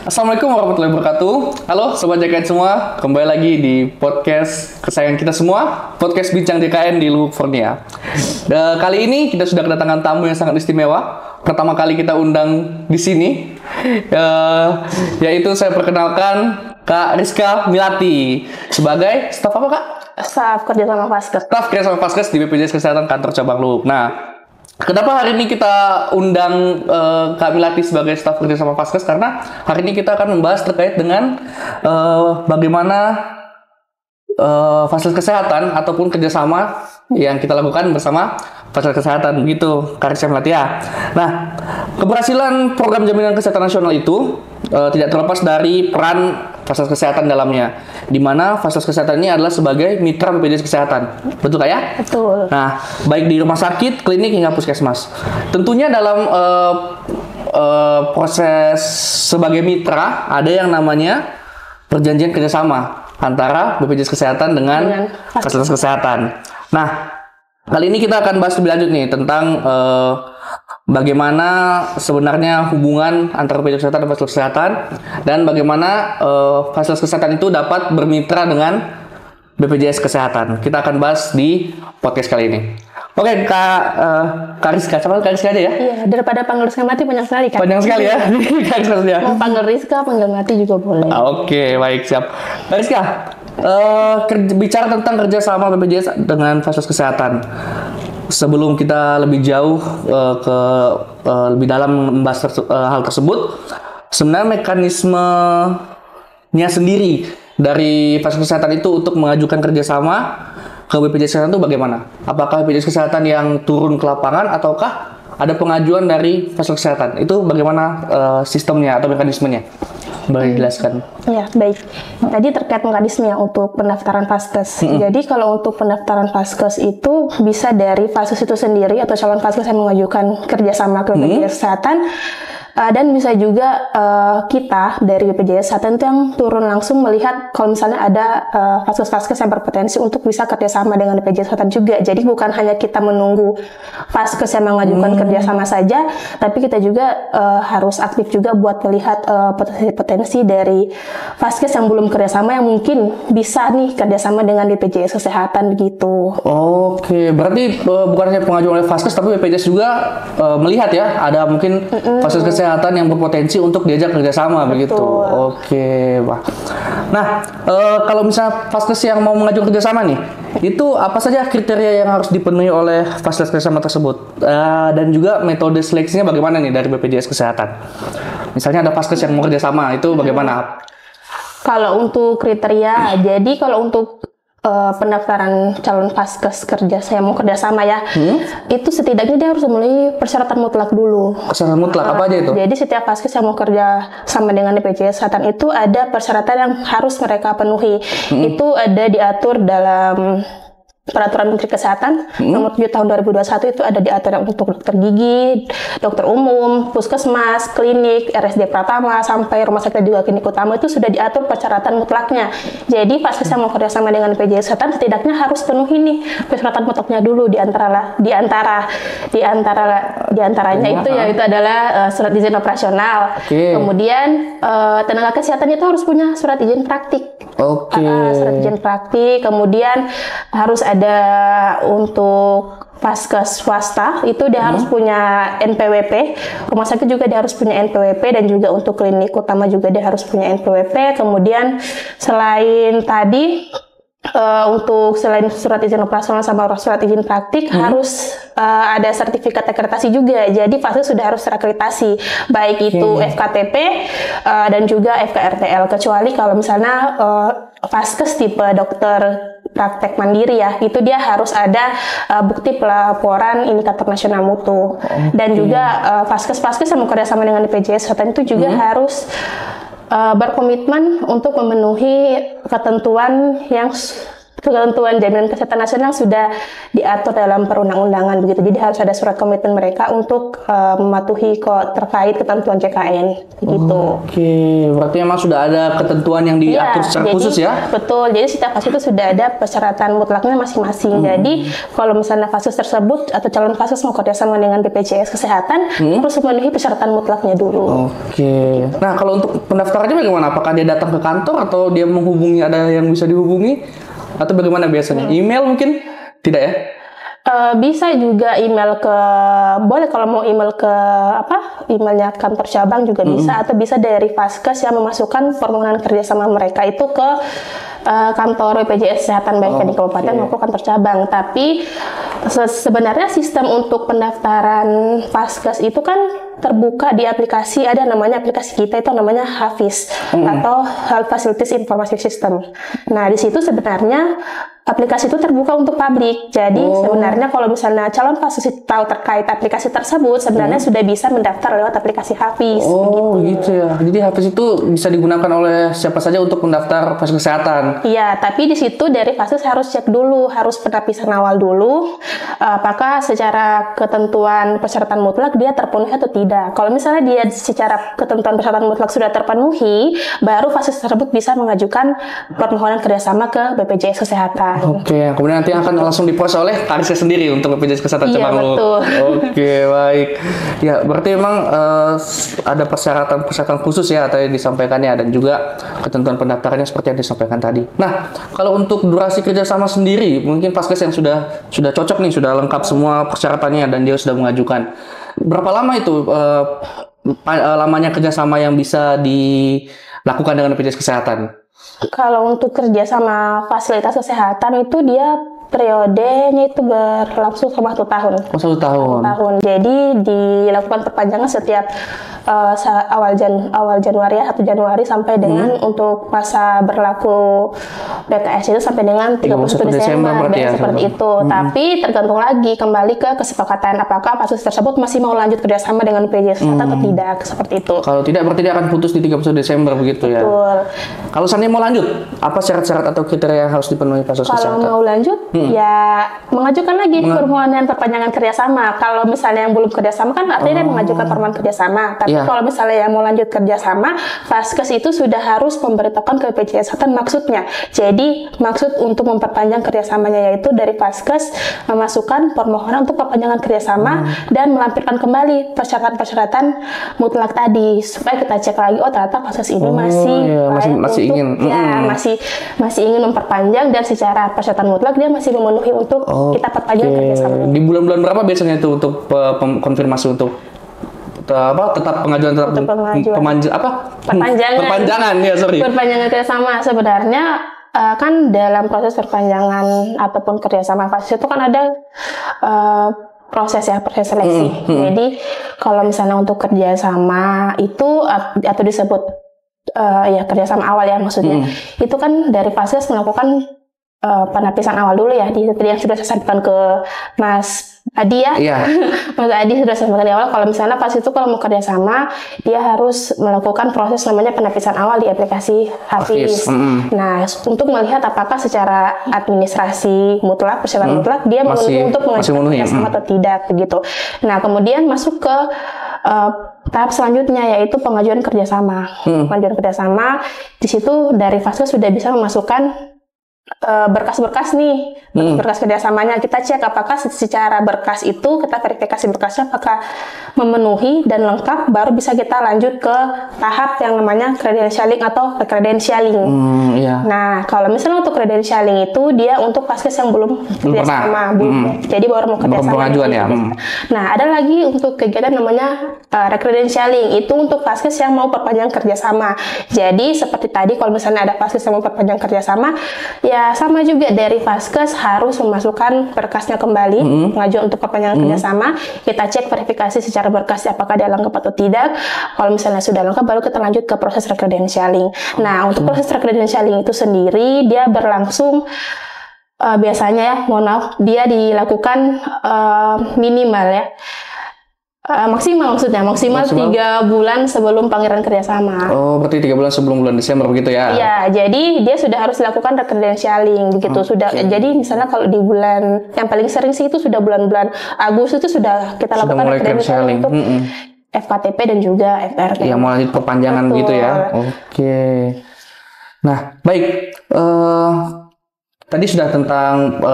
Assalamualaikum warahmatullahi wabarakatuh. Halo Sobat JKN semua, kembali lagi di podcast kesayangan kita semua, podcast Bincang JKN di Luhuk Fornia. Kali ini kita sudah kedatangan tamu yang sangat istimewa. Pertama kali kita undang di sini, yaitu saya perkenalkan Kak Rizka Milati sebagai staf apa Kak? Staf kerja sama Faskes. Staf kerja sama Faskes di BPJS Kesehatan Kantor Cabang Luhuk. Nah, kenapa hari ini kita undang Kak Milati sebagai staf kerja sama Faskes? Karena hari ini kita akan membahas terkait dengan bagaimana fasilitas kesehatan ataupun kerjasama yang kita lakukan bersama fasilitas kesehatan, begitu Kak Rizka Milati ya. Nah, keberhasilan program jaminan kesehatan nasional itu tidak terlepas dari peran fasilitas kesehatan dalamnya, di mana fasilitas kesehatan ini adalah sebagai mitra BPJS Kesehatan. Betul Kak ya? Betul. Nah, baik di rumah sakit, klinik, hingga puskesmas. Tentunya dalam proses sebagai mitra, ada yang namanya perjanjian kerjasama antara BPJS Kesehatan dengan fasilitas kesehatan. Nah, kali ini kita akan bahas lebih lanjut nih tentang bagaimana sebenarnya hubungan antara BPJS Kesehatan dan fasilitas kesehatan, dan bagaimana fasilitas kesehatan itu dapat bermitra dengan BPJS Kesehatan. Kita akan bahas di podcast kali ini. Oke, Kak Rizka, coba Kak Rizka aja ya. Iya, daripada panggil Rizka Milati banyak sekali kan. Panjang sekali ya. Kak Rizka ya. Mau panggil Rizka, panggil Milati juga boleh. Oke, baik, siap. Kak Rizka, bicara tentang kerjasama BPJS dengan fasilitas kesehatan. Sebelum kita lebih jauh lebih dalam membahas hal tersebut, sebenarnya mekanismenya sendiri dari fasilitas kesehatan itu untuk mengajukan kerjasama ke BPJS Kesehatan itu bagaimana? Apakah BPJS Kesehatan yang turun ke lapangan ataukah ada pengajuan dari fasilitas kesehatan? Itu bagaimana sistemnya atau mekanismenya? Boleh dijelaskan? Ya, baik. Tadi terkait mekanisme untuk pendaftaran Faskes. Jadi kalau untuk pendaftaran Faskes itu bisa dari Faskes itu sendiri atau calon Faskes yang mengajukan kerjasama ke BPJS Kesehatan. Dan bisa juga kita dari BPJS Kesehatan itu yang turun langsung melihat kalau misalnya ada Faskes-Faskes yang berpotensi untuk bisa kerjasama dengan BPJS Kesehatan juga. Jadi bukan hanya kita menunggu Faskes yang mengajukan kerjasama saja, tapi kita juga harus aktif juga buat melihat potensi-potensi dari Faskes yang belum kerjasama yang mungkin bisa nih kerjasama dengan BPJS Kesehatan begitu. Oke, berarti bukan hanya pengajuan oleh Faskes, tapi BPJS juga melihat ya, ada mungkin fasilitas kesehatan yang berpotensi untuk diajak kerjasama. Betul. Begitu. Oke, Pak. Nah, kalau misalnya Faskes yang mau mengajukan kerjasama nih, itu apa saja kriteria yang harus dipenuhi oleh fasilitas kerjasama tersebut? Dan juga metode seleksinya bagaimana nih dari BPJS Kesehatan? Misalnya ada Faskes yang mau kerjasama, itu bagaimana? Kalau untuk kriteria, jadi kalau untuk pendaftaran calon Faskes kerja saya mau kerjasama ya, itu setidaknya dia harus memenuhi persyaratan mutlak dulu. Persyaratan mutlak apa aja itu? Jadi setiap Faskes yang mau kerja sama dengan BPJS Kesehatan itu ada persyaratan yang harus mereka penuhi. Itu ada diatur dalam Peraturan Menteri Kesehatan nomor 7 tahun 2021 itu ada diatur untuk dokter gigi, dokter umum, puskesmas, klinik, RSD Pratama, sampai rumah sakit juga klinik utama itu sudah diatur persyaratan mutlaknya. Jadi Faskes yang mau kerjasama dengan BPJS Kesehatan setidaknya harus penuhi nih persyaratan mutlaknya dulu. Diantaranya itu yaitu adalah surat izin operasional. Kemudian tenaga kesehatan itu harus punya surat izin praktik. Surat izin praktik. Kemudian harus ada untuk Faskes swasta itu dia harus punya NPWP, rumah sakit juga dia harus punya NPWP, dan juga untuk klinik utama juga dia harus punya NPWP. Kemudian selain tadi untuk selain surat izin operasional sama surat izin praktik harus ada sertifikat akreditasi juga. Jadi Faskes sudah harus terakreditasi, baik itu FKTP dan juga FKRTL, kecuali kalau misalnya Faskes tipe dokter praktek mandiri ya, itu dia harus ada bukti pelaporan indikator nasional mutu. Dan juga Faskes-Faskes yang bekerja sama dengan BPJS Kesehatan itu juga harus berkomitmen untuk memenuhi ketentuan ketentuan jaminan kesehatan nasional sudah diatur dalam perundang-undangan begitu. Jadi harus ada surat komitmen mereka untuk mematuhi terkait ketentuan JKN gitu. Oke, berarti memang sudah ada ketentuan yang diatur secara khusus ya? Betul. Jadi setiap vaskes itu sudah ada persyaratan mutlaknya masing-masing. Jadi kalau misalnya vaskes tersebut atau calon vaskes mau kerjasama dengan BPJS Kesehatan harus memenuhi persyaratan mutlaknya dulu. Oke. Nah, kalau untuk pendaftarannya bagaimana? Apakah dia datang ke kantor atau dia menghubungi, ada yang bisa dihubungi? Atau bagaimana biasanya? Email mungkin? Tidak ya? Bisa juga email ke, boleh kalau mau email ke emailnya kantor cabang juga bisa, atau bisa dari vaskes yang memasukkan permohonan kerjasama mereka itu ke kantor BPJS Kesehatan baik di kabupaten maupun kantor cabang. Tapi sebenarnya sistem untuk pendaftaran vaskes itu kan terbuka di aplikasi, ada namanya aplikasi kita itu namanya Hafiz atau Health Facilities Information System. Nah, di situ sebenarnya aplikasi itu terbuka untuk publik. Jadi sebenarnya kalau misalnya calon vaskes tahu terkait aplikasi tersebut, sebenarnya sudah bisa mendaftar lewat aplikasi Hafiz. Gitu ya. Jadi Hafiz itu bisa digunakan oleh siapa saja untuk mendaftar vaskes kesehatan. Iya, tapi di situ dari vaskes harus cek dulu, harus penapisan awal dulu, apakah secara ketentuan persyaratan mutlak dia terpenuhi atau tidak. Kalau misalnya dia secara ketentuan persyaratan mutlak sudah terpenuhi, baru vaskes tersebut bisa mengajukan permohonan kerjasama ke BPJS Kesehatan. Oke, kemudian nanti akan langsung diproses oleh Karisnya sendiri untuk BPJS Kesehatan cabang Luhuk. Oke, baik. Ya, berarti memang ada persyaratan khusus ya atau yang disampaikannya, dan juga ketentuan pendaftarannya seperti yang disampaikan tadi. Nah, kalau untuk durasi kerjasama sendiri, mungkin vaskes yang sudah cocok nih, sudah lengkap semua persyaratannya dan dia sudah mengajukan. Berapa lama itu lamanya kerjasama yang bisa dilakukan dengan BPJS Kesehatan? Kalau untuk kerja sama fasilitas kesehatan itu dia periodenya itu berlangsung selama 1 tahun. 1 tahun. Jadi dilakukan perpanjangan setiap awal Januari ya, 1 Januari sampai dengan untuk masa berlaku BKS itu sampai dengan 31 Desember ya, seperti itu. Tapi tergantung lagi kembali ke kesepakatan apakah kasus tersebut masih mau lanjut kerjasama dengan BPJS Kesehatan atau tidak, seperti itu. Kalau tidak berarti dia akan putus di 31 Desember begitu ya. Betul. Kalau seandainya mau lanjut, apa syarat-syarat atau kriteria yang harus dipenuhi vaskes kesehatan? Kalau mau lanjut, ya mengajukan lagi permohonan perpanjangan kerjasama. Kalau misalnya yang belum kerjasama kan artinya dia mengajukan permohonan kerjasama. Tapi kalau misalnya yang mau lanjut kerjasama, vaskes itu sudah harus memberitahukan ke BPJS Kesehatan maksudnya. Jadi maksud untuk memperpanjang kerjasamanya yaitu dari vaskes memasukkan permohonan untuk perpanjangan kerjasama dan melampirkan kembali persyaratan-persyaratan mutlak tadi supaya kita cek lagi, oh ternyata vaskes ini masih ingin memperpanjang dan secara persyaratan mutlak dia masih memenuhi untuk kita perpanjang kerjasama. Di bulan-bulan berapa biasanya itu untuk konfirmasi untuk tetap pengajuan perpanjangan kerjasama? Sebenarnya kan dalam proses perpanjangan ataupun kerjasama vaskes itu kan ada proses seleksi. Jadi kalau misalnya untuk kerjasama itu atau disebut kerjasama awal ya maksudnya, itu kan dari vaskes melakukan penapisan awal dulu ya, yang sudah saya sampaikan ke Mas Adi ya. Mas Adi sudah sampaikan di awal, kalau misalnya pas itu kalau mau kerjasama dia harus melakukan proses namanya penapisan awal di aplikasi Hafiz. Nah, untuk melihat apakah secara administrasi mutlak, persyaratan mutlak dia memenuhi untuk mengajukan kerjasama atau tidak begitu. Nah, kemudian masuk ke tahap selanjutnya yaitu pengajuan kerjasama. Pengajuan kerjasama di situ dari vaskes sudah bisa memasukkan berkas-berkas nih, berkas kerjasamanya. Kita cek apakah secara berkas itu, kita verifikasi berkasnya apakah memenuhi dan lengkap, baru bisa kita lanjut ke tahap yang namanya credentialing atau recredentialing. Nah, kalau misalnya untuk credentialing itu dia untuk vaskes yang belum kerjasama, jadi baru mau kerjasama. Nah, ada lagi untuk kegiatan namanya recredentialing, itu untuk vaskes yang mau perpanjang kerjasama. Jadi seperti tadi kalau misalnya ada vaskes yang mau perpanjang kerjasama, ya sama juga dari vaskes harus memasukkan berkasnya kembali, pengajuan untuk perpanjangan kerjasama. Kita cek verifikasi secara berkasnya apakah dia lengkap atau tidak. Kalau misalnya sudah lengkap, baru kita lanjut ke proses recredentialing. Nah, untuk proses recredentialing itu sendiri dia berlangsung biasanya ya, mohon maaf, dia dilakukan minimal ya Maksimal maksudnya, maksimal 3 bulan sebelum panggilan kerjasama. Oh, berarti 3 bulan sebelum bulan Desember begitu ya? Iya, jadi dia sudah harus lakukan credentialing begitu. Sudah, jadi misalnya kalau di bulan yang paling sering sih itu sudah bulan-bulan Agustus itu sudah kita lakukan credentialing untuk FKTP dan juga FRT. Iya, mau lanjut perpanjangan gitu ya? Oke. Nah, baik. Tadi sudah tentang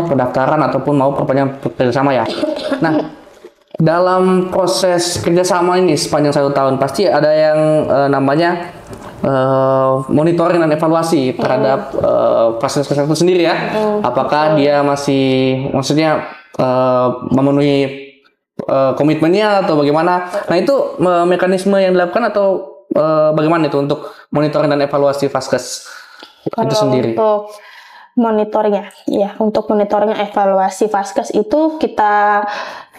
pendaftaran ataupun mau perpanjangan kerjasama ya. Nah, dalam proses kerjasama ini sepanjang 1 tahun pasti ada yang namanya monitoring dan evaluasi terhadap proses kesehatan itu sendiri ya. Apakah dia masih, maksudnya memenuhi komitmennya atau bagaimana? Nah itu mekanisme yang dilakukan atau bagaimana itu untuk monitoring dan evaluasi Vaskes itu sendiri? Untuk monitoringnya, ya untuk monitoring evaluasi Vaskes itu kita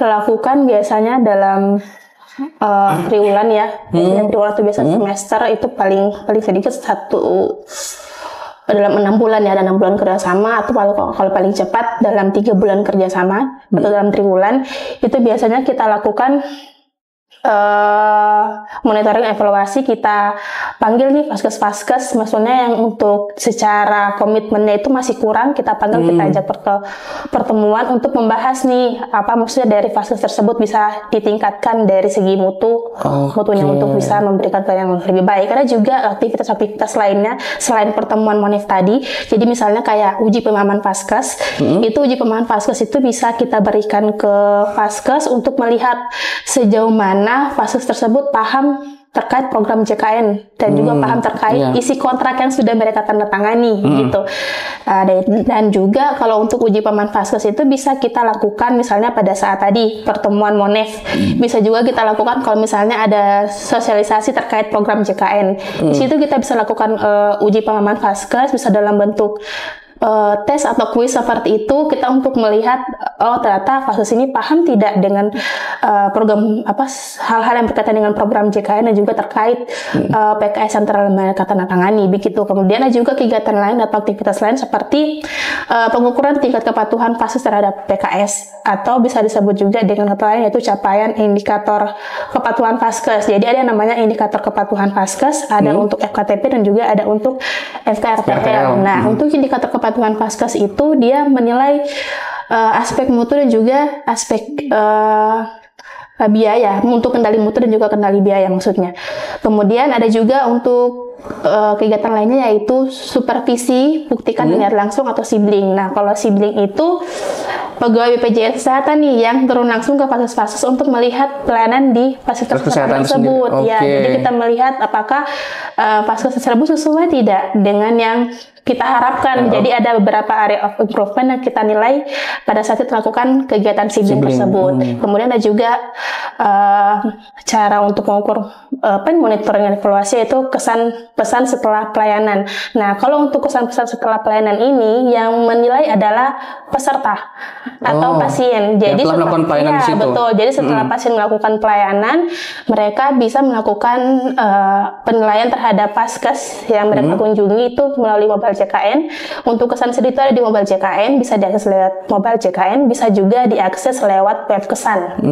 lakukan biasanya dalam triwulan ya. Triwulan itu biasa semester itu paling sedikit dalam 6 bulan ya, ada 6 bulan kerjasama, atau kalau paling cepat dalam 3 bulan kerjasama atau dalam triwulan itu biasanya kita lakukan monitoring evaluasi. Kita panggil nih Vaskes, maksudnya yang untuk secara komitmennya itu masih kurang, kita panggil, kita ajak pertemuan untuk membahas nih apa maksudnya dari Vaskes tersebut bisa ditingkatkan dari segi mutunya untuk bisa memberikan pelayanan yang lebih baik. Ada juga aktivitas-aktivitas lainnya selain pertemuan monif tadi. Jadi misalnya kayak uji pemahaman Vaskes, itu uji pemahaman Vaskes itu bisa kita berikan ke Vaskes untuk melihat sejauh mana Vaskes tersebut paham terkait program JKN dan juga paham terkait isi kontrak yang sudah mereka tanda tangani gitu. Dan juga kalau untuk uji pemahaman Vaskes itu bisa kita lakukan misalnya pada saat tadi pertemuan monef, bisa juga kita lakukan kalau misalnya ada sosialisasi terkait program JKN. Di situ kita bisa lakukan uji pemahaman Vaskes, bisa dalam bentuk tes atau kuis seperti itu, kita untuk melihat ternyata Vaskes ini paham tidak dengan program hal-hal yang berkaitan dengan program JKN dan juga terkait PKS yang telah mereka tanda tangani begitu. Kemudian ada juga kegiatan lain atau aktivitas lain seperti pengukuran tingkat kepatuhan Vaskes terhadap PKS, atau bisa disebut juga dengan kata lain yaitu capaian indikator kepatuhan Vaskes. Jadi ada yang namanya indikator kepatuhan Vaskes, ada untuk FKTP dan juga ada untuk FKRPL. Nah, untuk indikator kepatuhan Vaskes itu dia menilai aspek mutu dan juga aspek biaya, untuk kendali mutu dan juga kendali biaya maksudnya. Kemudian ada juga untuk kegiatan lainnya yaitu supervisi buktikan dengan langsung atau sibling. Nah, kalau sibling itu pegawai BPJS Kesehatan nih yang turun langsung ke Vaskes untuk melihat pelayanan di fasilitas kesehatan tersebut. Ya, jadi kita melihat apakah Vaskes tersebut sesuai tidak dengan yang kita harapkan. Jadi ada beberapa area of improvement yang kita nilai pada saat kita melakukan kegiatan sibling tersebut. Kemudian ada juga cara untuk mengukur monitoring dan evaluasi, yaitu kesan-pesan setelah pelayanan. Nah, kalau untuk kesan-pesan setelah pelayanan ini yang menilai adalah peserta atau pasien. Jadi setelah melakukan pelayanan di situ. Betul. Jadi setelah pasien melakukan pelayanan, mereka bisa melakukan penilaian terhadap Vaskes yang mereka kunjungi itu melalui mobile JKN. Untuk kesan sedih itu ada di mobile JKN, bisa diakses lewat mobile JKN, bisa juga diakses lewat web kesan.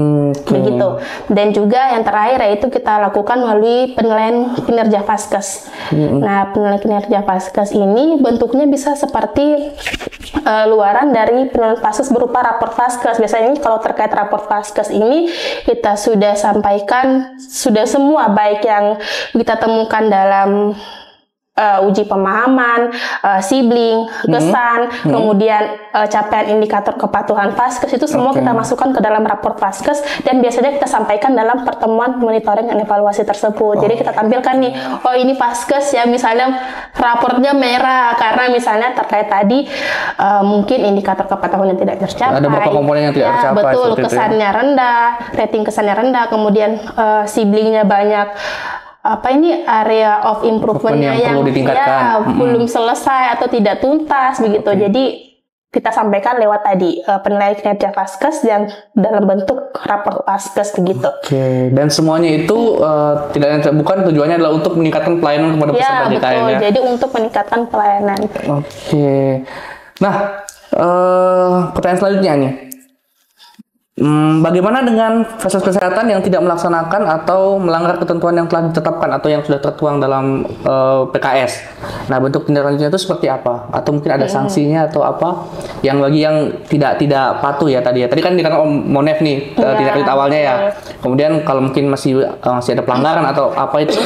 Begitu. Dan juga yang terakhir yaitu kita lakukan melalui penilaian kinerja Vaskes. Nah, penilaian kinerja Vaskes ini bentuknya bisa seperti luaran dari penilaian Vaskes berupa rapor Vaskes. Biasanya kalau terkait rapor Vaskes ini kita sudah sampaikan sudah semua, baik yang kita temukan dalam uji pemahaman, sibling, kesan, kemudian capaian indikator kepatuhan Vaskes, itu semua kita masukkan ke dalam rapor Vaskes dan biasanya kita sampaikan dalam pertemuan monitoring dan evaluasi tersebut. Jadi kita tampilkan nih, oh ini Vaskes yang misalnya rapornya merah karena misalnya terkait tadi mungkin indikator kepatuhan yang tidak tercapai. Ada beberapa komponen yang tidak tercapai. Betul, kesannya rendah, rating kesannya rendah, kemudian siblingnya banyak. Area of improvement-nya yang perlu ditingkatkan, belum selesai atau tidak tuntas begitu. Jadi kita sampaikan lewat tadi penilaian kinerja Vaskes yang dalam bentuk rapor Vaskes begitu. Dan semuanya itu bukan tujuannya adalah untuk meningkatkan pelayanan kepada peserta JKN betul. Ya. Jadi untuk meningkatkan pelayanan. Nah, pertanyaan selanjutnya nih. Bagaimana dengan fasilitas kesehatan yang tidak melaksanakan atau melanggar ketentuan yang telah ditetapkan atau yang sudah tertuang dalam PKS? Nah, bentuk tindak lanjutnya itu seperti apa? Atau mungkin ada sanksinya atau apa? Yang bagi yang tidak patuh ya tadi ya. Tadi kan dikatakan Monef nih tindak lanjut awalnya ya. Kemudian kalau mungkin masih ada pelanggaran atau apa itu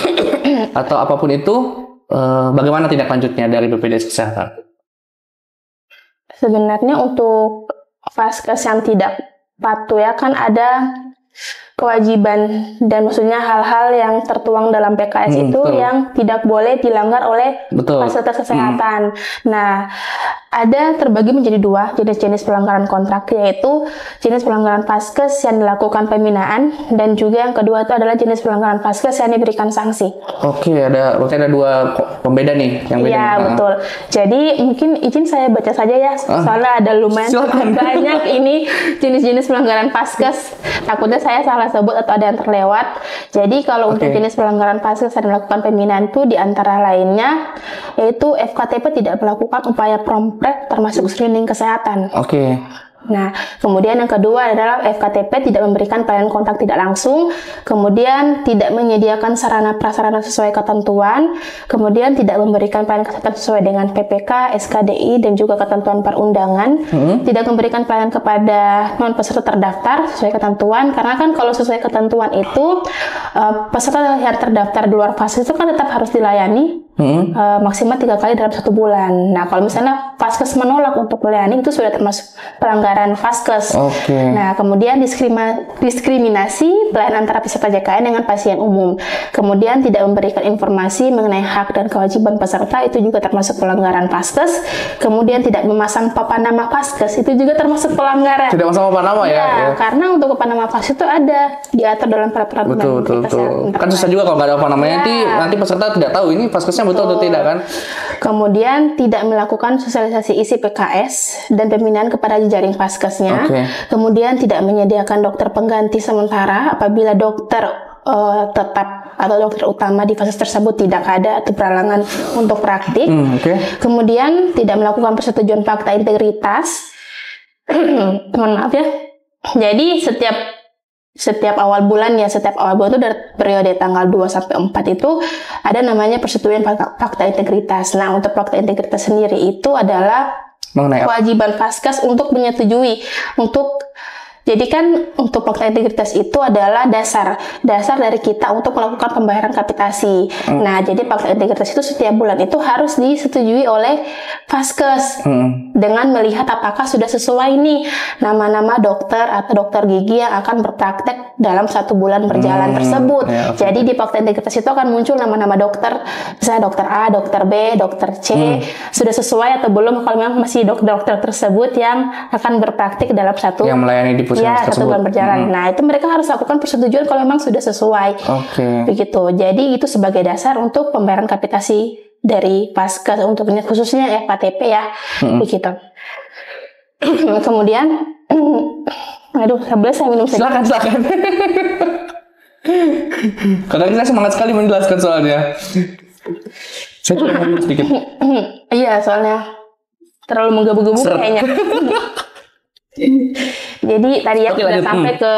atau apapun itu, bagaimana tindak lanjutnya dari BPJS Kesehatan? Sebenarnya untuk Vaskes yang tidak patuh ya kan ada kewajiban dan maksudnya hal-hal yang tertuang dalam PKS itu betul. Yang tidak boleh dilanggar oleh fasilitas kesehatan. Nah, ada terbagi menjadi dua jenis-jenis pelanggaran kontrak, yaitu jenis pelanggaran Vaskes yang dilakukan pembinaan dan juga yang kedua itu adalah jenis pelanggaran Vaskes yang diberikan sanksi. Oke, berarti ada dua pembeda nih yang beda. Iya, betul. Jadi mungkin izin saya baca saja ya, soalnya ada lumayan banyak ini jenis-jenis pelanggaran Vaskes. Takutnya saya salah sebut atau ada yang terlewat. Jadi kalau untuk jenis pelanggaran Vaskes yang dilakukan pembinaan itu diantara lainnya yaitu FKTP tidak melakukan upaya prompt termasuk screening kesehatan. Nah, kemudian yang kedua adalah FKTP tidak memberikan pelayanan kontak tidak langsung, kemudian tidak menyediakan sarana prasarana sesuai ketentuan, kemudian tidak memberikan pelayanan kesehatan sesuai dengan PPK, SKDI, dan juga ketentuan perundangan, tidak memberikan pelayanan kepada non-peserta terdaftar sesuai ketentuan, karena kan kalau sesuai ketentuan itu, peserta yang terdaftar di luar Vaskes itu kan tetap harus dilayani, maksimal 3 kali dalam 1 bulan. Nah, kalau misalnya Vaskes menolak untuk melayani itu sudah termasuk pelanggaran Vaskes. Nah, kemudian diskriminasi pelayanan antara peserta JKN dengan pasien umum. Kemudian tidak memberikan informasi mengenai hak dan kewajiban peserta itu juga termasuk pelanggaran Vaskes. Kemudian tidak memasang papan nama Vaskes itu juga termasuk pelanggaran. Tidak memasang papan nama ya? Karena untuk papan nama Vaskes itu ada diatur dalam peraturan. Betul. Kan susah juga kalau nggak ada papan namanya nanti peserta tidak tahu ini Vaskesnya betul atau tidak kan? Kemudian tidak melakukan sosialisasi isi PKS dan pembinaan kepada jejaring Vaskesnya. Kemudian tidak menyediakan dokter pengganti sementara apabila dokter tetap atau dokter utama di Vaskes tersebut tidak ada atau berhalangan untuk praktik. Kemudian tidak melakukan persetujuan fakta integritas. Mohon maaf ya. Jadi setiap awal bulan itu dari periode tanggal 2 sampai 4 itu ada namanya persetujuan fakta integritas. Nah, untuk fakta integritas sendiri itu adalah kewajiban Vaskes untuk menyetujui jadi kan untuk fakta integritas itu adalah dasar dari kita untuk melakukan pembayaran kapitasi. Nah, jadi fakta integritas itu setiap bulan itu harus disetujui oleh Vaskes dengan melihat apakah sudah sesuai nih nama-nama dokter atau dokter gigi yang akan berpraktek dalam 1 bulan berjalan tersebut. Jadi di fakta integritas itu akan muncul nama-nama dokter, misalnya dokter A, dokter B, dokter C, sudah sesuai atau belum kalau memang masih dokter tersebut yang akan berpraktik dalam yang melayani di 1 bulan berjalan. Nah, itu mereka harus lakukan persetujuan kalau memang sudah sesuai. Begitu. Jadi itu sebagai dasar untuk pembayaran kapitasi dari Vaskes untuk khususnya FKTP ya. Begitu. Kemudian saya minum silakan. Karena kita semangat sekali menjelaskan soalnya. Saya cuma minum sedikit. Iya, soalnya terlalu menggebu-gebu kayaknya. Jadi tadi ya sudah sampai ke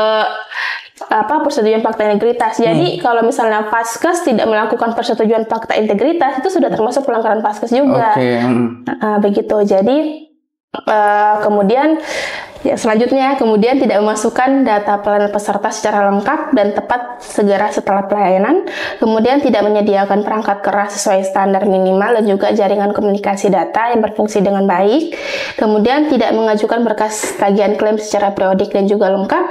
persetujuan fakta integritas. Jadi kalau misalnya Vaskes tidak melakukan persetujuan fakta integritas itu sudah termasuk pelanggaran Vaskes juga. Begitu. Jadi kemudian selanjutnya tidak memasukkan data pelayanan peserta secara lengkap dan tepat segera setelah pelayanan. Kemudian tidak menyediakan perangkat keras sesuai standar minimal dan juga jaringan komunikasi data yang berfungsi dengan baik. Kemudian tidak mengajukan berkas tagihan klaim secara periodik dan juga lengkap.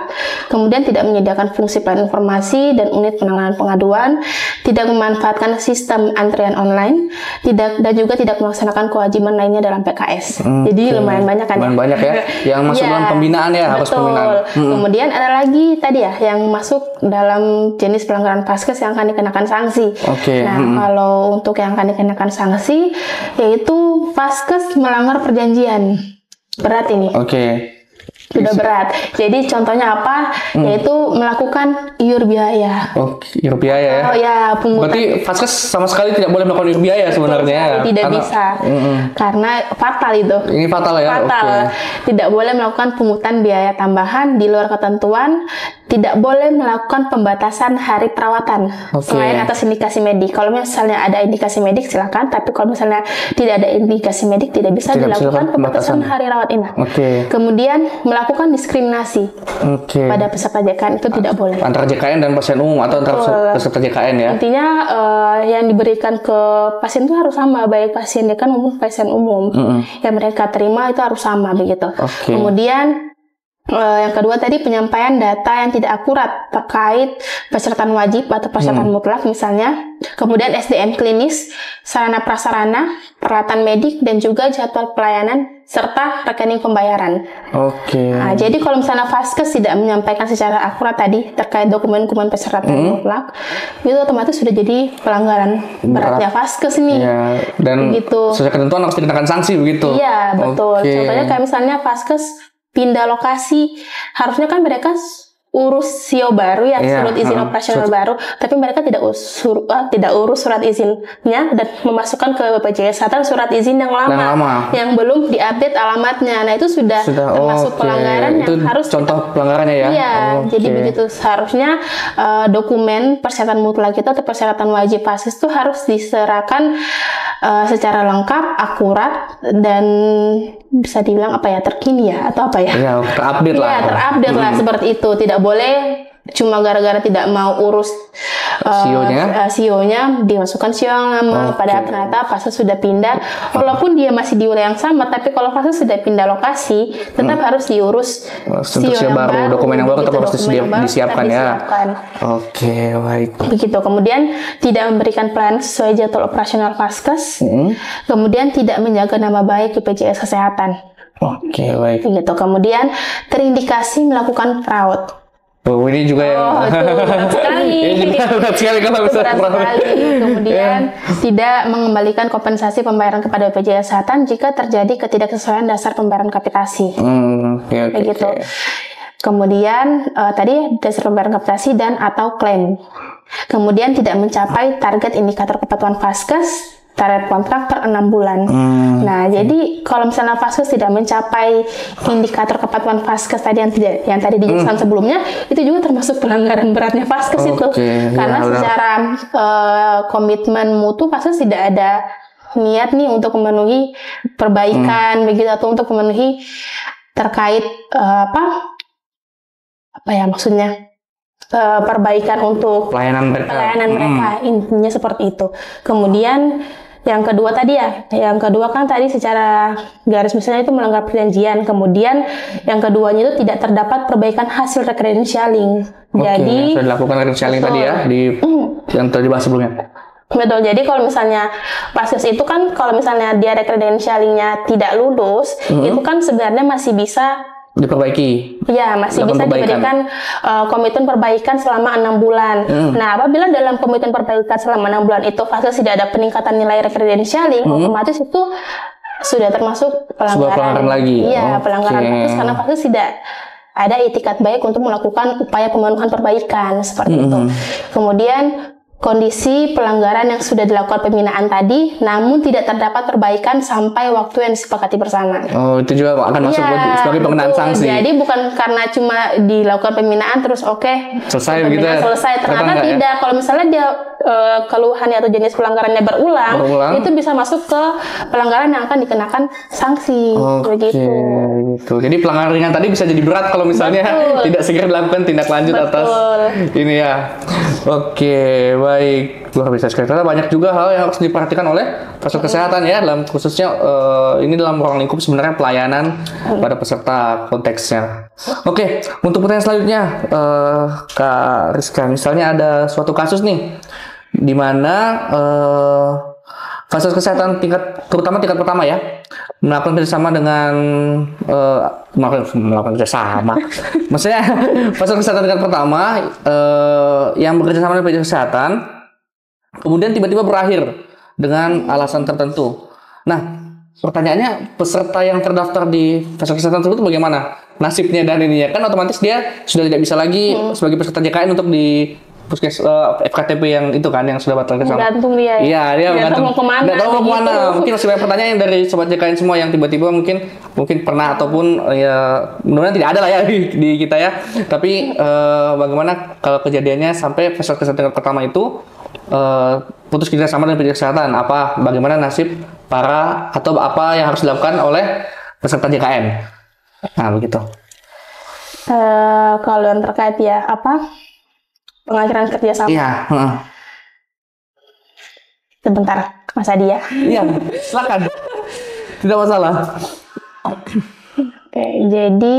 Kemudian tidak menyediakan fungsi pelayanan informasi dan unit penanganan pengaduan. Tidak memanfaatkan sistem antrian online. Dan juga tidak melaksanakan kewajiban lainnya dalam PKS. Jadi lumayan banyak kan? Lumayan banyak ya. Yang masuk dalam pembinaan ya, harus pembinaan. Kemudian ada lagi tadi ya yang masuk dalam jenis pelanggaran Vaskes yang akan dikenakan sanksi. Kalau untuk yang akan dikenakan sanksi yaitu Vaskes melanggar perjanjian. Berat ini. Sudah berat. Jadi contohnya apa? Yaitu melakukan iur biaya. Oh, iur biaya ya? Oh ya, pungutan. Berarti Vaskes sama sekali tidak boleh melakukan iur biaya sebenarnya. Tidak bisa. Karena fatal itu. Ini fatal ya? Fatal. Tidak boleh melakukan pungutan biaya tambahan di luar ketentuan. Tidak boleh melakukan pembatasan hari perawatan selain atas indikasi medik. Kalau misalnya ada indikasi medik silakan, tapi kalau misalnya tidak ada indikasi medik tidak bisa dilakukan pembatasan hari rawat inap. Kemudian melakukan diskriminasi pada peserta JKN itu tidak boleh. Antara JKN dan pasien umum atau antara peserta JKN ya? Intinya yang diberikan ke pasien itu harus sama, baik pasien JKN maupun pasien umum. Yang mereka terima itu harus sama begitu. Kemudian yang kedua tadi penyampaian data yang tidak akurat terkait pesertaan wajib atau pesertaan mutlak misalnya. Kemudian SDM klinis, sarana prasarana, peralatan medik dan juga jadwal pelayanan serta rekening pembayaran. Nah, jadi kalau misalnya Vaskes tidak menyampaikan secara akurat tadi terkait dokumen-dokumen pesertaan mutlak, itu otomatis sudah jadi pelanggaran beratnya Vaskes nih. Dan sesuai ketentuan harus dikenakan sanksi begitu. Iya, betul. Contohnya kayak misalnya Vaskes pindah lokasi, harusnya kan mereka urus SIO baru ya, surat izin operasional baru, tapi mereka tidak urus surat izinnya dan memasukkan ke BPJS Kesehatan surat izin yang lama. Yang belum diupdate alamatnya. Nah, itu sudah termasuk pelanggaran itu yang harus contoh pelanggarannya ya. Iya, jadi begitu seharusnya dokumen persyaratan mutlak kita atau persyaratan wajib Vaskes itu harus diserahkan secara lengkap, akurat dan bisa dibilang apa ya, terkini ya atau apa ya? Ya, terupdate lah. Iya, terupdate lah seperti itu. Tidak boleh cuma gara-gara tidak mau urus CEO-nya dimasukkan CEO yang lama, padahal ternyata Vaskes sudah pindah. Walaupun dia masih di wilayah yang sama, tapi kalau Vaskes sudah pindah lokasi, tetap harus diurus CEO yang baru, dokumen yang baru tetap harus disiapkan ya. Baik. Begitu. Kemudian tidak memberikan pelayanan sesuai jadwal operasional Vaskes. Kemudian tidak menjaga nama baik BPJS Kesehatan. Baik. Begitu. Kemudian terindikasi melakukan fraud. Ini juga berat sekali. Ini juga berat sekali kalau bisa fraud. Kemudian tidak mengembalikan kompensasi pembayaran kepada BPJS Kesehatan jika terjadi ketidaksesuaian dasar pembayaran kapitasi. Begitu. Kemudian tadi dasar pembayaran kapitasi dan atau klaim. Kemudian tidak mencapai target indikator kepatuhan Vaskes target kontrak per 6 bulan. Nah, jadi kalau misalnya Vaskes tidak mencapai indikator kepatuhan Vaskes tadi yang tadi dijelaskan sebelumnya, itu juga termasuk pelanggaran beratnya Vaskes itu. Karena secara komitmen mutu Vaskes tidak ada niat nih untuk memenuhi perbaikan begitu atau untuk memenuhi terkait apa ya maksudnya perbaikan untuk pelayanan mereka intinya seperti itu. Kemudian yang kedua tadi kan tadi secara garis besarnya itu melanggar perjanjian. Kemudian yang keduanya itu tidak terdapat perbaikan hasil recredentialing. Jadi sudah dilakukan recredentialing tadi ya di yang tadi dibahas sebelumnya. Betul. Jadi kalau misalnya Vaskes itu kan kalau misalnya dia recredentialingnya tidak lulus, itu kan sebenarnya masih bisa diperbaiki. Ya, masih bisa diberikan komitmen perbaikan selama 6 bulan. Nah, apabila dalam komitmen perbaikan selama 6 bulan itu Vaskes tidak ada peningkatan nilai recredentialing, otomatis itu sudah termasuk pelanggaran lagi. Iya, pelanggaran Vaskes karena Vaskes tidak ada itikat baik untuk melakukan upaya pemenuhan perbaikan seperti itu. Kemudian kondisi pelanggaran yang sudah dilakukan pembinaan tadi, namun tidak terdapat perbaikan sampai waktu yang disepakati bersama. Itu juga akan masuk sebagai pengenaan sanksi. Jadi bukan karena cuma dilakukan pembinaan terus selesai begitu ya? Selesai. Ternyata tidak. Kalau misalnya dia keluhannya atau jenis pelanggarannya berulang, itu bisa masuk ke pelanggaran yang akan dikenakan sanksi. Begitu. Jadi pelanggaran ringan tadi bisa jadi berat kalau misalnya tidak segera dilakukan tindak lanjut atas ini ya. Baik, luar biasa sekali. Karena banyak juga hal yang harus diperhatikan oleh Vaskes Kesehatan ya, dalam khususnya ini dalam ruang lingkup sebenarnya pelayanan pada peserta konteksnya. Untuk pertanyaan selanjutnya, Kak Rizka, misalnya ada suatu kasus nih, di mana Vaskes Kesehatan terutama tingkat pertama ya, melakukan kerjasama dengan melakukan kerjasama. Maksudnya Vaskes Kesehatan tingkat pertama yang bekerjasama dengan BPJS Kesehatan, kemudian tiba-tiba berakhir dengan alasan tertentu. Nah, pertanyaannya peserta yang terdaftar di Vaskes Kesehatan tersebut bagaimana? nasibnya dan ininya kan otomatis dia sudah tidak bisa lagi sebagai peserta JKN untuk di FKTP yang itu kan yang sudah batal ke sana. Gantung dia. Iya, dia nggak tahu mau kemana. Nggak tahu mau kemana. Mungkin masih banyak pertanyaan dari sobat JKN semua yang tiba-tiba mungkin pernah ataupun ya mudah-mudahan tidak ada lah ya di kita ya. Tapi bagaimana kalau kejadiannya sampai peserta tingkat pertama itu putus kerjasama dengan BPJS Kesehatan, bagaimana nasib para atau apa yang harus dilakukan oleh peserta JKN? Nah begitu. Kalau yang terkait ya pengakhiran kerjasama. Iya. Sebentar, Mas Adi ya. Iya, silakan. Tidak masalah. Oke, jadi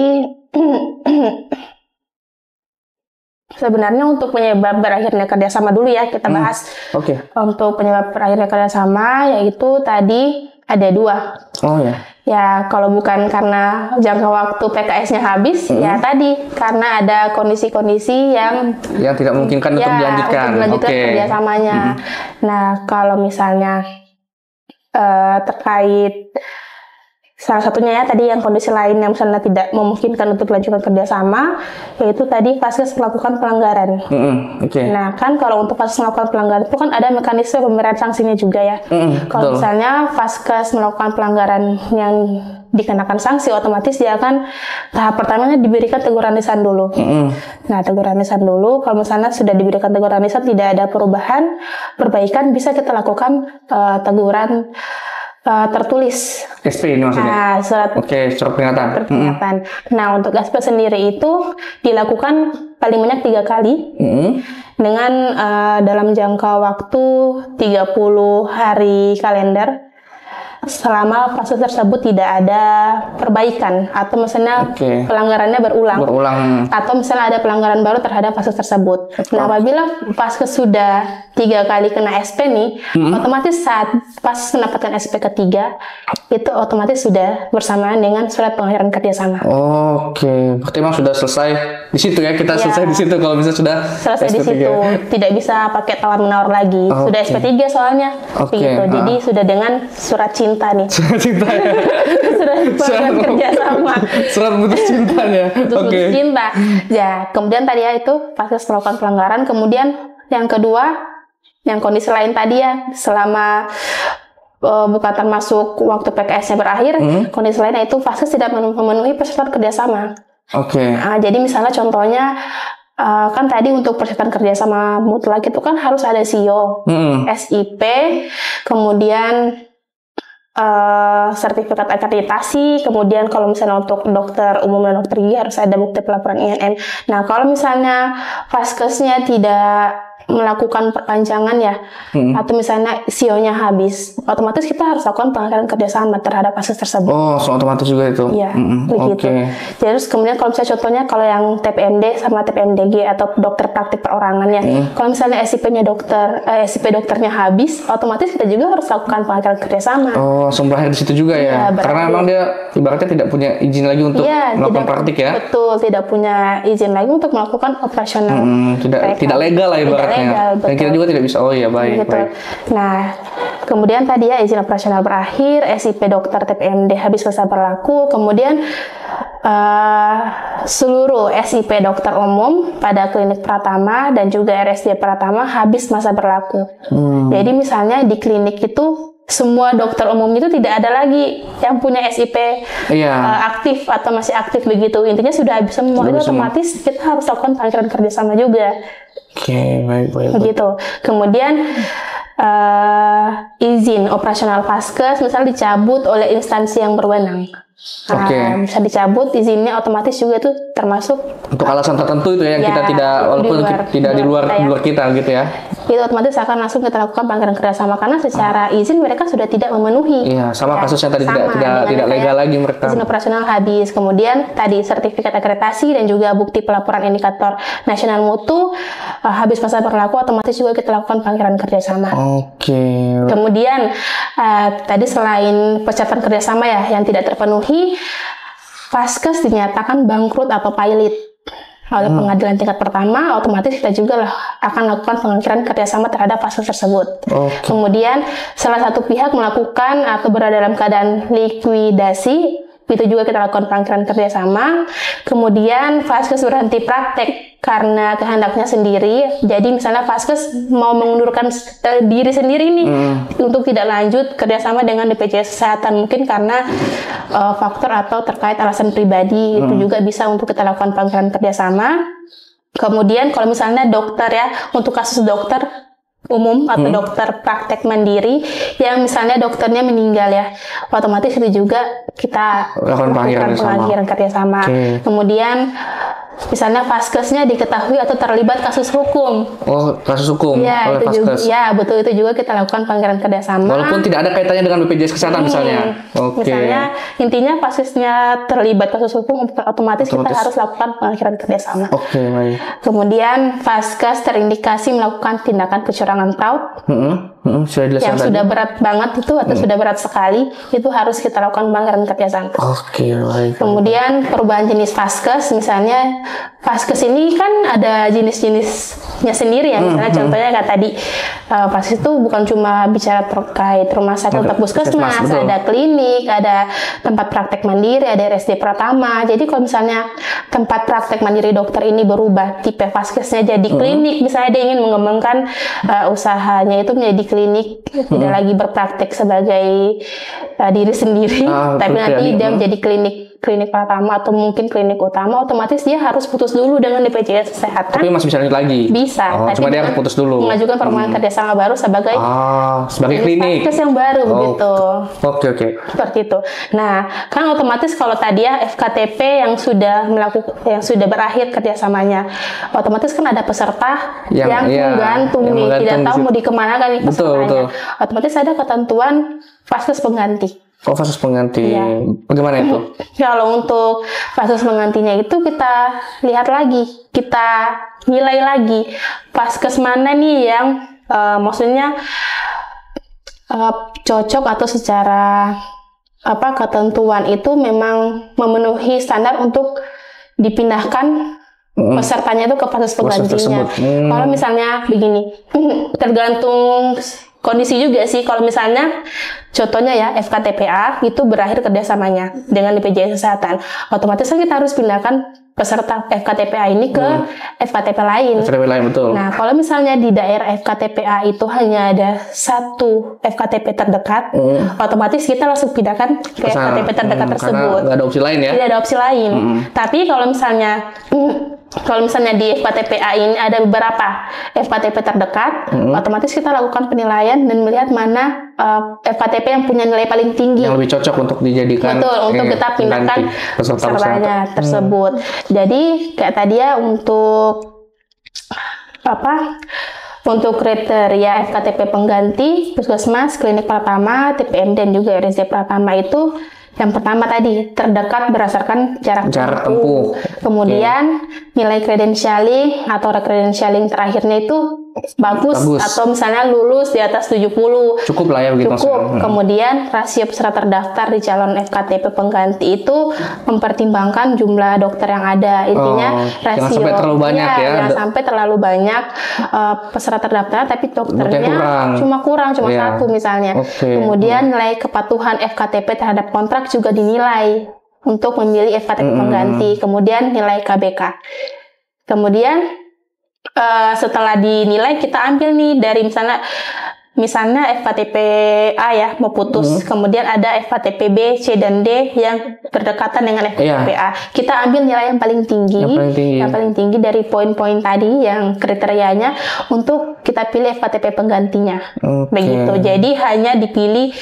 sebenarnya untuk penyebab berakhirnya kerjasama dulu ya kita bahas. Oke. Untuk penyebab berakhirnya kerjasama yaitu tadi ada 2. Oh ya. Ya kalau bukan karena jangka waktu PKS-nya habis, ya tadi karena ada kondisi-kondisi yang tidak memungkinkan untuk dilanjutkan. Untuk melanjutkan kerjasamanya. Nah kalau misalnya terkait salah satunya ya tadi yang kondisi lain yang misalnya tidak memungkinkan untuk dilanjutkan kerjasama, yaitu tadi Vaskes melakukan pelanggaran. Nah kan kalau untuk Vaskes melakukan pelanggaran itu kan ada mekanisme pemberian sanksinya juga ya. Kalau misalnya Vaskes melakukan pelanggaran yang dikenakan sanksi, otomatis dia akan tahap pertamanya diberikan teguran lisan dulu. Nah teguran lisan dulu, kalau misalnya sudah diberikan teguran lisan tidak ada perbaikan, bisa kita lakukan teguran tertulis. SP ini maksudnya? Surat peringatan. Nah, untuk SP sendiri itu dilakukan paling banyak 3 kali dengan dalam jangka waktu 30 hari kalender selama proses tersebut tidak ada perbaikan atau misalnya pelanggarannya berulang atau misalnya ada pelanggaran baru terhadap Vaskes tersebut. Nah, apabila Vaskes sudah 3 kali kena SP nih, otomatis saat pas mendapatkan SP ketiga itu otomatis sudah bersamaan dengan surat pengakhiran kerjasama. Berarti memang sudah selesai di situ ya, kita selesai di situ kalau bisa sudah selesai di situ, tidak bisa pakai tawar menawar lagi. Sudah SP 3 soalnya. Begitu. Jadi sudah dengan surat cinta nih. Surat cinta ya. Surat kerjasama. Surat putus cintanya. Putus cinta. Ya, kemudian tadi ya itu Vaskes melakukan pelanggaran. Kemudian yang kedua, yang kondisi lain tadi ya, selama bukan termasuk waktu PKS-nya berakhir, kondisi lainnya itu Vaskes tidak memenuhi persyaratan kerjasama. Jadi misalnya contohnya kan tadi untuk persyaratan kerjasama mutlak itu kan harus ada SIO, SIP, kemudian sertifikat akreditasi, kemudian kalau misalnya untuk dokter umum dan dokter gigi harus ada bukti pelaporan INN. Nah kalau misalnya Vaskesnya tidak melakukan perpanjangan ya, atau misalnya SIO-nya habis, otomatis kita harus lakukan pengakhiran kerjasama terhadap Vaskes tersebut. Otomatis juga itu. Iya, begitu. Terus kemudian kalau misalnya contohnya kalau yang TPMD sama TPMDG atau dokter praktik perorangannya, kalau misalnya SIP-nya SIP dokternya habis, otomatis kita juga harus lakukan pengakhiran kerjasama. Langsung berakhir di situ juga ya. Karena memang dia ibaratnya tidak punya izin lagi untuk melakukan praktik ya. Betul, tidak punya izin lagi untuk melakukan operasional. Tidak legal lah ibaratnya. Dan kita juga tidak bisa. Baik. Nah, kemudian tadi ya izin operasional berakhir, SIP dokter TPMD habis masa berlaku, kemudian seluruh SIP dokter umum pada klinik Pratama dan juga RSJ Pratama habis masa berlaku. Jadi misalnya di klinik itu semua dokter umum itu tidak ada lagi yang punya SIP aktif atau masih aktif begitu. Intinya sudah habis semua, itu otomatis kita harus lakukan pengakhiran kerjasama juga. Baik. Begitu. Kemudian izin operasional Vaskes misal dicabut oleh instansi yang berwenang. Bisa dicabut izinnya, otomatis juga itu termasuk untuk alasan tertentu itu ya, yang kita tidak walaupun tidak di luar kita gitu ya. Itu otomatis akan langsung kita lakukan pengakhiran kerjasama karena secara izin mereka sudah tidak memenuhi. Sama kasusnya tadi tidak legal lagi mereka. Izin operasional habis, kemudian tadi sertifikat akreditasi dan juga bukti pelaporan indikator nasional mutu habis masa berlaku, otomatis juga kita lakukan pengakhiran kerjasama. Kemudian tadi selain persyaratan kerjasama ya yang tidak terpenuhi, Vaskes dinyatakan bangkrut atau pailit oleh pengadilan tingkat pertama, otomatis kita juga akan lakukan pengakhiran kerjasama terhadap Vaskes tersebut. Kemudian salah satu pihak melakukan atau berada dalam keadaan likuidasi, itu juga kita lakukan panggilan kerjasama. Kemudian Vaskes berhenti praktek karena kehendaknya sendiri. Jadi misalnya Vaskes mau mengundurkan diri sendiri nih untuk tidak lanjut kerjasama dengan BPJS Kesehatan, mungkin karena faktor atau terkait alasan pribadi, itu juga bisa untuk kita lakukan panggilan kerjasama. Kemudian kalau misalnya dokter ya, untuk kasus dokter umum atau dokter praktek mandiri yang misalnya dokternya meninggal ya, otomatis itu juga kita lakukan panggilan kerjasama. Kemudian misalnya Vaskesnya diketahui atau terlibat kasus hukum. Oh, kasus hukum. Ya, oleh itu juga, Vaskes. ya betul, itu juga kita lakukan panggilan kerjasama. Walaupun tidak ada kaitannya dengan BPJS Kesehatan misalnya. Misalnya intinya Vaskesnya terlibat kasus hukum, otomatis kita harus lakukan panggilan kerjasama. Baik. Kemudian Vaskes terindikasi melakukan tindakan kecurangan fraud. Yang sudah berat banget itu atau sudah berat sekali, itu harus kita lakukan panggilan kerjasama. Baik. Kemudian perubahan jenis Vaskes, misalnya Vaskes ini kan ada jenis-jenisnya sendiri ya, misalnya contohnya kayak tadi Vaskes itu bukan cuma bicara terkait rumah sakit atau puskesmas, ada klinik, ada tempat praktek mandiri, ada RSD Pratama. Jadi kalau misalnya tempat praktek mandiri dokter ini berubah tipe Vaskesnya jadi klinik, misalnya dia ingin mengembangkan usahanya itu menjadi klinik, tidak lagi berpraktek sebagai diri sendiri, tapi nanti dia menjadi klinik Pratama atau mungkin klinik utama, otomatis dia harus putus dulu dengan BPJS Kesehatan. Tapi masih bisa lanjut lagi? Bisa. Cuma dia harus putus dulu? Mengajukan permohonan kerjasama baru sebagai klinik. Vaskes yang baru begitu. Oke. Seperti itu. Nah, kan otomatis kalau tadi ya FKTP yang sudah berakhir kerjasamanya, otomatis kan ada peserta yang menggantung nih, tidak tahu mau dikemanakan nih pesertanya. Betul. Otomatis ada ketentuan Vaskes pengganti. Vaskes pengganti. Ya. Bagaimana itu? Kalau untuk Vaskes penggantinya itu kita lihat lagi, kita nilai lagi Vaskes mana nih yang maksudnya cocok atau secara ketentuan itu memang memenuhi standar untuk dipindahkan pesertanya itu ke Vaskes penggantinya. Kalau misalnya begini, tergantung kondisi juga sih. Kalau misalnya contohnya ya FKTPA itu berakhir kerjasamanya dengan BPJS Kesehatan, otomatis kan kita harus pindahkan peserta FKTPA ini ke FKTP lain. FKTP lain, betul. Nah, kalau misalnya di daerah FKTPA itu hanya ada satu FKTP terdekat, otomatis kita langsung pindahkan ke FKTP terdekat tersebut. Karena nggak ada opsi lain ya? Tidak ada opsi lain. Tapi kalau misalnya di FKTPA ini ada beberapa FKTP terdekat, otomatis kita lakukan penilaian dan melihat mana FKTP yang punya nilai paling tinggi. Yang lebih cocok untuk dijadikan. Betul, untuk kita pindahkan pesertanya tersebut. Jadi kayak tadi ya untuk kriteria FKTP pengganti puskesmas, klinik Pratama, TPM dan juga RSD Pratama itu yang pertama tadi terdekat berdasarkan jarak tempuh. Kemudian nilai credentialing atau recredentialing terakhirnya itu bagus atau misalnya lulus di atas 70. Cukup lah ya begitu. Cukup. Kemudian rasio peserta terdaftar di calon FKTP pengganti itu mempertimbangkan jumlah dokter yang ada. Intinya rasio jangan sampai terlalu banyak ya. Jangan sampai terlalu banyak peserta terdaftar tapi dokternya cuma satu misalnya. Kemudian nilai kepatuhan FKTP terhadap kontrak juga dinilai untuk memilih FKTP pengganti. Kemudian nilai KBK. Kemudian setelah dinilai kita ambil nih dari misalnya FKTP A ya mau putus, kemudian ada FKTP B, C dan D yang berdekatan dengan FKTP A. Kita ambil nilai yang paling tinggi, dari poin-poin tadi yang kriterianya untuk kita pilih FKTP penggantinya. Begitu. Jadi hanya dipilih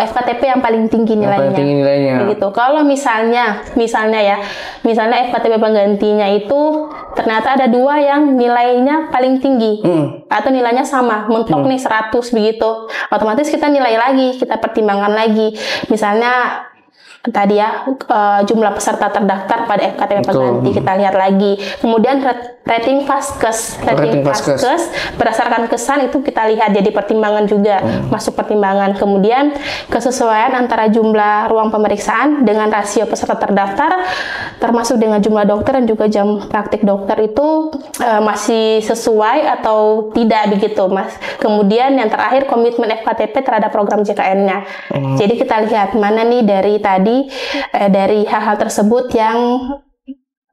FKTP yang paling tinggi nilainya. Begitu. Kalau misalnya FKTP penggantinya itu ternyata ada dua yang nilainya paling tinggi atau nilainya sama, mentok nih 100 begitu, otomatis kita nilai lagi, kita pertimbangkan lagi. Misalnya tadi ya jumlah peserta terdaftar pada FKTP pengganti kita lihat lagi. Kemudian rating Vaskes berdasarkan kesan itu kita lihat jadi pertimbangan juga, masuk pertimbangan. Kemudian kesesuaian antara jumlah ruang pemeriksaan dengan rasio peserta terdaftar termasuk dengan jumlah dokter dan juga jam praktik dokter itu masih sesuai atau tidak begitu Mas. Kemudian yang terakhir komitmen FKTP terhadap program JKN-nya. Jadi kita lihat mana nih dari tadi dari hal-hal tersebut yang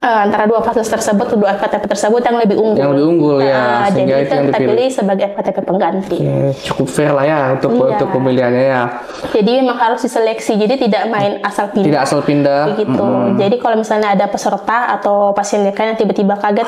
antara dua fases tersebut, dua FKTP tersebut yang lebih unggul. Yang lebih unggul ya, sehingga jadi itu yang kita pilih sebagai FKTP pengganti. Cukup fair lah ya untuk pemilihannya ya. Jadi memang harus diseleksi, jadi tidak main asal pindah. Tidak asal pindah. Begitu. Jadi kalau misalnya ada peserta atau pasien yang tiba-tiba kaget,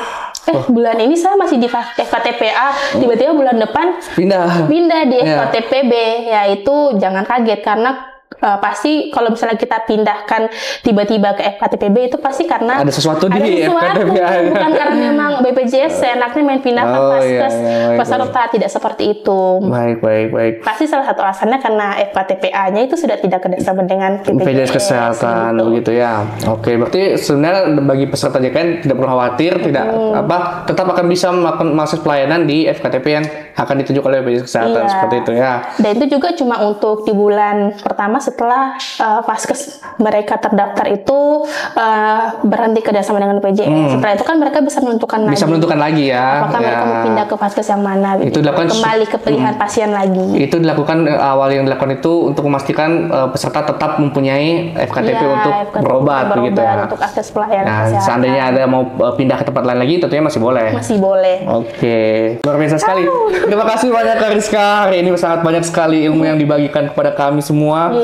bulan ini saya masih di FKTP A, tiba-tiba bulan depan pindah di FKTP B, ya itu jangan kaget karena pasti kalau misalnya kita pindahkan tiba-tiba ke FKTP B itu pasti karena ada sesuatu di FKTP A. Bukan karena memang BPJS enaknya main pindahkan Faskes peserta, tidak seperti itu. Baik. Pasti salah satu alasannya karena FKTP A-nya itu sudah tidak kerjasama dengan BPJS Kesehatan gitu ya. Oke, berarti sebenarnya bagi peserta JKN tidak perlu khawatir, tetap akan bisa melakukan akses pelayanan di FKTP yang akan ditunjuk oleh BPJS Kesehatan seperti itu ya. Dan itu juga cuma untuk di bulan pertama setelah Faskes mereka terdaftar itu berhenti kerjasama dengan BPJS. Setelah itu kan mereka bisa menentukan lagi ya. Apakah mereka mau pindah ke Faskes yang mana? Itu dilakukan kembali ke pilihan pasien lagi. Itu dilakukan awal yang dilakukan itu untuk memastikan peserta tetap mempunyai FKTP untuk berobat begitu ya. Untuk akses pelayanan kesehatan. Seandainya ada mau pindah ke tempat lain lagi, tentunya masih boleh. Masih boleh. Oke, luar biasa sekali. Terima kasih banyak Kak Rizka. Hari ini sangat banyak sekali ilmu yang dibagikan kepada kami semua.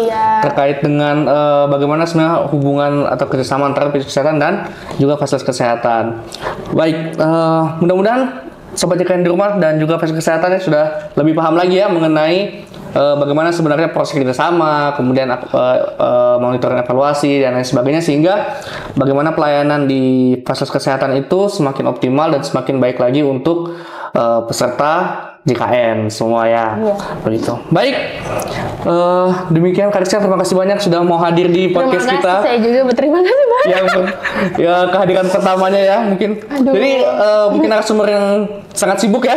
Terkait dengan bagaimana sebenarnya hubungan atau kerjasama antara BPJS Kesehatan dan juga fasilitas kesehatan. Baik, mudah-mudahan Sobat JKN di rumah dan juga fasilitas kesehatan sudah lebih paham lagi ya mengenai bagaimana sebenarnya proses kerjasama, kemudian monitoring evaluasi dan lain sebagainya, sehingga bagaimana pelayanan di fasilitas kesehatan itu semakin optimal dan semakin baik lagi untuk peserta JKN semua ya. Begitu. Baik, demikian Kak Rizka, terima kasih banyak sudah mau hadir di podcast kita. Saya juga berterima kasih banyak. Ya kehadiran pertamanya ya mungkin. Jadi mungkin narasumber yang sangat sibuk ya.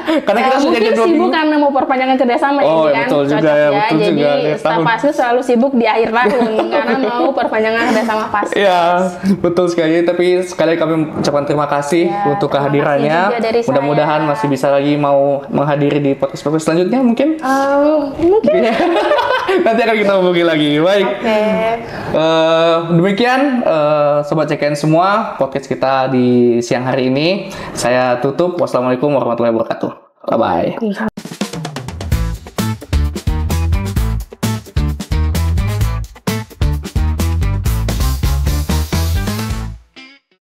Karena kita sudah jadi 2 minggu. Sibuk karena mau perpanjangan kerjasama kan. Betul juga ya. Betul jadi juga. Staf Faskes selalu sibuk di akhir tahun karena mau perpanjangan kerjasama Faskes. Iya, betul sekali. Tapi sekali kami ucapkan terima kasih untuk kehadirannya. Mudah-mudahan masih bisa lagi mau menghadiri di podcast selanjutnya mungkin. Mungkin. Nanti akan kita hubungi lagi. Baik. Demikian Sobat JKN semua, podcast kita di siang hari ini. Saya tutup. Wassalamualaikum warahmatullahi wabarakatuh. Bye-bye.